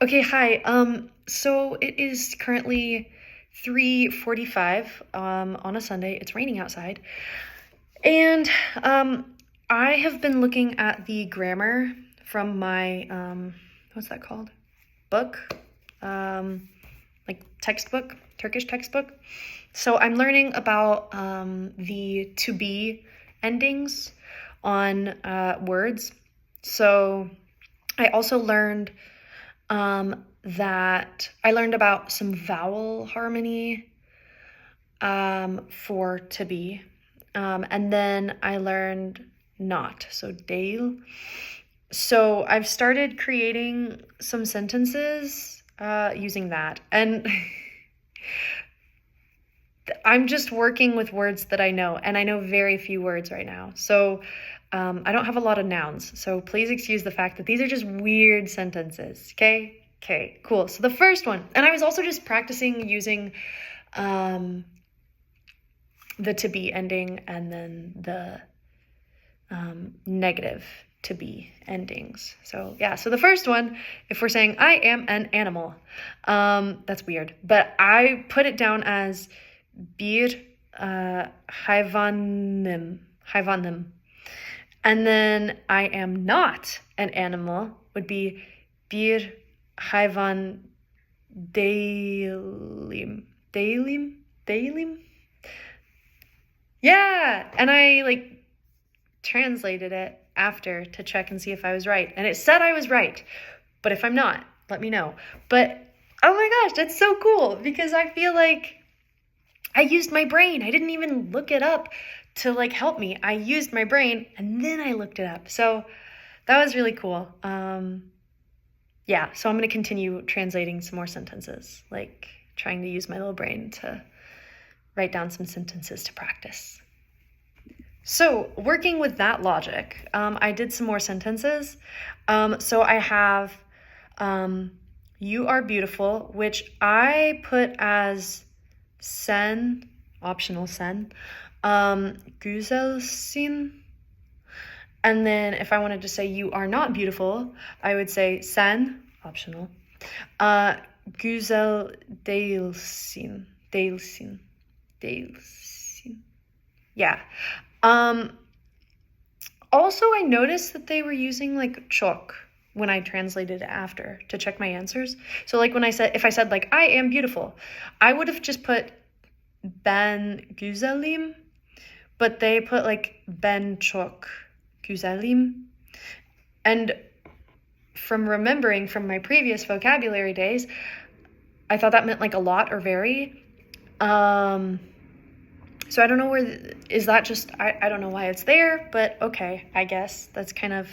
Okay, hi. So it is currently 3:45 on a Sunday. It's raining outside. And I have been looking at the grammar from my what's that called? Book. Like textbook, Turkish textbook. So I'm learning about the to be endings on words. So I also learned that I learned about some vowel harmony for to be. And then I learned not, so dale. So I've started creating some sentences using that. And I'm just working with words that I know, and I know very few words right now. So I don't have a lot of nouns. So please excuse the fact that these are just weird sentences, okay? Okay, cool. So the first one, and I was also just practicing using the to be ending and then the negative to be endings. So yeah, so the first one, if we're saying I am an animal, that's weird, but I put it down as bir hayvanım. And then I am not an animal would be bir hayvan değilim. Değilim? Yeah, and I translated it after to check and see if I was right. And it said I was right. But if I'm not, let me know. But oh my gosh, that's so cool because I feel like I used my brain. I didn't even look it up to help me. I used my brain and then I looked it up. So that was really cool. Yeah, so I'm going to continue translating some more sentences, trying to use my little brain to write down some sentences to practice. So working with that logic, I did some more sentences. So I have you are beautiful, which I put as sen, optional sen, güzelsin. And then if I wanted to say you are not beautiful, I would say sen, optional, güzel değilsin. Yeah. Also, I noticed that they were using çok when I translated it after to check my answers. So if I said I am beautiful, I would have just put ben güzelim, but they put ben çok güzelim. And from remembering from my previous vocabulary days, I thought that meant a lot or very. So I don't know is that just, I don't know why it's there, but okay, I guess. That's kind of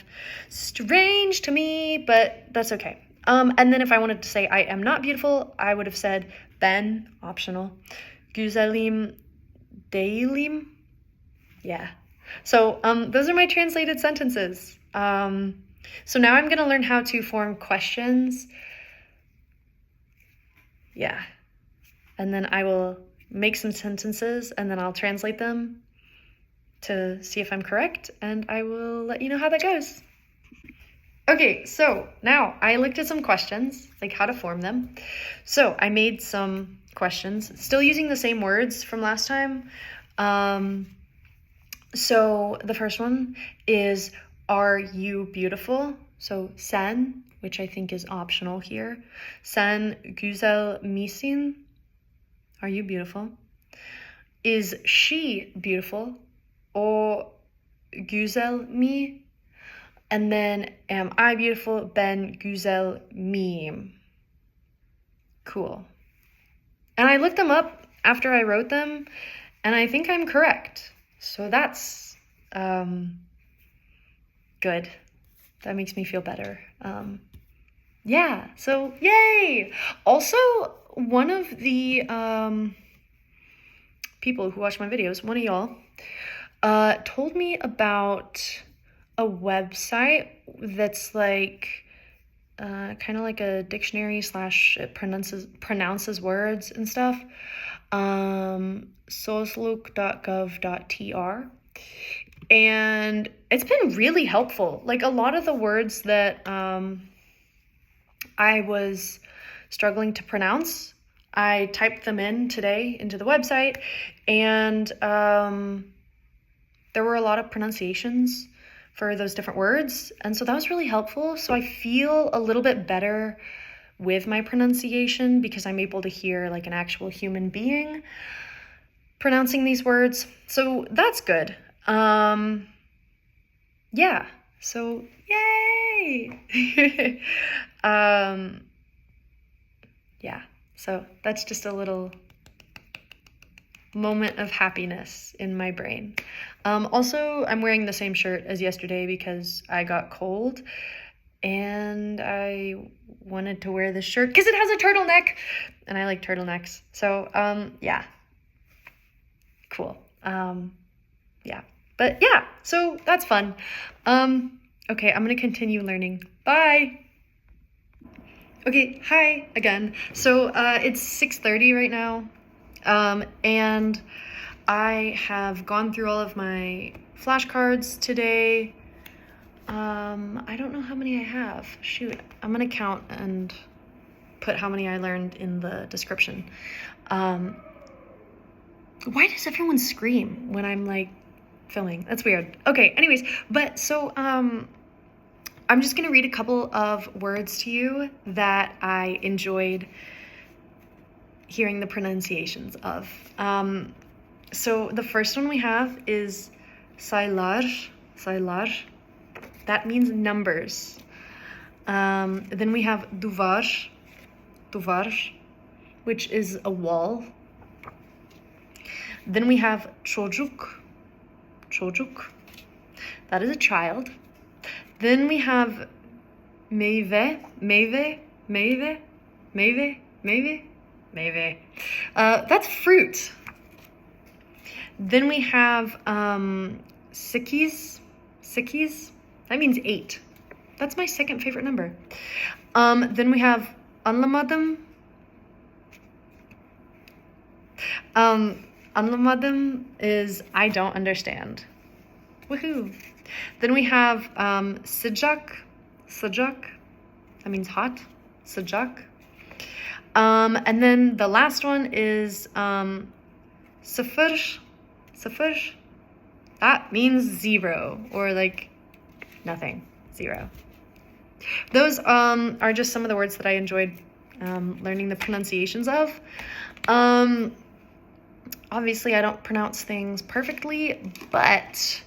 strange to me, but that's okay. And then if I wanted to say I am not beautiful, I would have said ben, optional, güzelim değilim. Yeah. So those are my translated sentences. So now I'm going to learn how to form questions. Yeah. And then I will make some sentences and then I'll translate them to see if I'm correct, and I will let you know how that goes. Okay, so now I looked at some questions, how to form them. So I made some questions, still using the same words from last time. So the first one is, are you beautiful? So sen, which I think is optional here. Sen güzel misin? Are you beautiful? Is she beautiful? O güzel mi? And then, am I beautiful? Ben güzel miyim? Cool. And I looked them up after I wrote them, and I think I'm correct. So that's good. That makes me feel better. Yeah, so yay! Also, one of the people who watch my videos, one of y'all, told me about a website that's kind of like a dictionary / it pronounces words and stuff. Sosluk.gov.tr. And it's been really helpful. A lot of the words that I was struggling to pronounce. I typed them in today into the website, and there were a lot of pronunciations for those different words, and so that was really helpful. So I feel a little bit better with my pronunciation because I'm able to hear like an actual human being pronouncing these words. So that's good. Yeah, so yay! Yeah, so that's just a little moment of happiness in my brain. Also, I'm wearing the same shirt as yesterday because I got cold and I wanted to wear this shirt because it has a turtleneck and I like turtlenecks. So, yeah, cool. Yeah, but yeah, so that's fun. Okay, I'm gonna continue learning. Bye. Okay, hi again. So, it's 6:30 right now. And I have gone through all of my flashcards today. I don't know how many I have. Shoot, I'm gonna count and put how many I learned in the description. Why does everyone scream when I'm like filming? That's weird. Okay, anyways, but so, I'm just gonna read a couple of words to you that I enjoyed hearing the pronunciations of. So the first one we have is saylar. That means numbers. Then we have duvar, which is a wall. Then we have çocuk. That is a child. Then we have meyve. That's fruit. Then we have sekiz. That means 8. That's my second favorite number. Then we have anlamadım. Anlamadım is I don't understand. Woohoo. Then we have sıcak. That means hot. Sıcak. And then the last one is sıfır. That means 0, or like nothing, 0. Those are just some of the words that I enjoyed learning the pronunciations of. Obviously, I don't pronounce things perfectly, but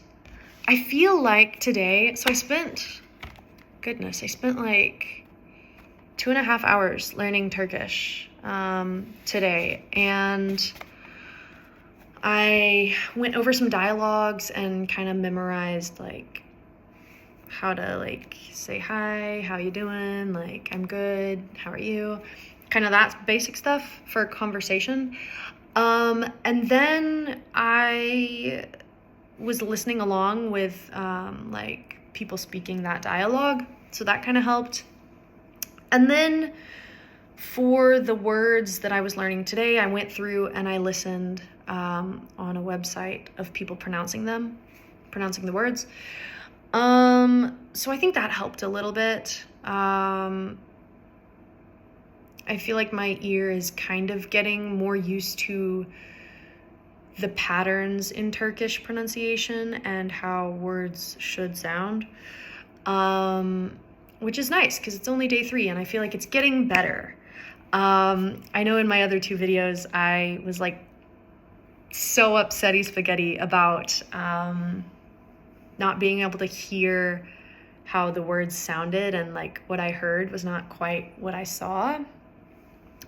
I feel like today, so I spent like 2.5 hours learning Turkish today, and I went over some dialogues and kind of memorized like how to like say hi, how you doing, like I'm good, how are you, kind of that basic stuff for conversation. And then I was listening along with like people speaking that dialogue, so that kind of helped. And then for the words that I was learning today, I went through and I listened on a website of people pronouncing the words. So I think that helped a little bit. I feel like my ear is kind of getting more used to the patterns in Turkish pronunciation and how words should sound, which is nice because it's only day 3 and I feel like it's getting better. I know in my other 2 videos, I was like so upsetty spaghetti about not being able to hear how the words sounded, and like what I heard was not quite what I saw.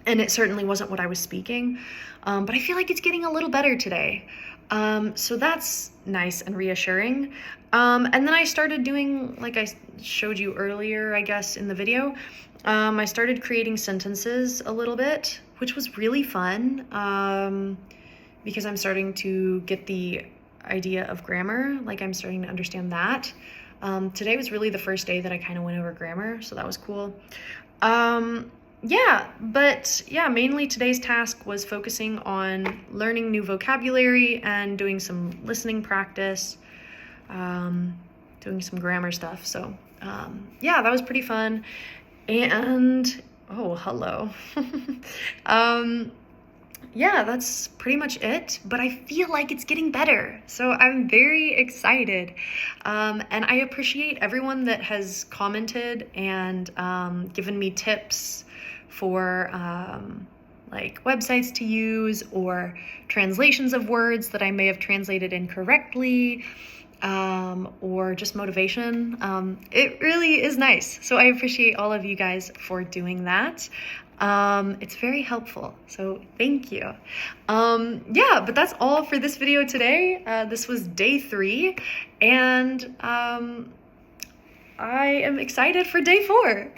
And it certainly wasn't what I was speaking, but I feel like it's getting a little better today. So that's nice and reassuring. And then I started doing, like I showed you earlier, I guess, in the video, I started creating sentences a little bit, which was really fun, because I'm starting to get the idea of grammar, like I'm starting to understand that. Today was really the first day that I kind of went over grammar, so that was cool. Mainly today's task was focusing on learning new vocabulary and doing some listening practice, doing some grammar stuff. So, that was pretty fun. And, oh, hello. Yeah, that's pretty much it, but I feel like it's getting better. So I'm very excited. And I appreciate everyone that has commented and given me tips for like websites to use or translations of words that I may have translated incorrectly, or just motivation. It really is nice. So I appreciate all of you guys for doing that. It's very helpful, so thank you. Yeah, but that's all for this video today. This was day 3, and I am excited for day 4.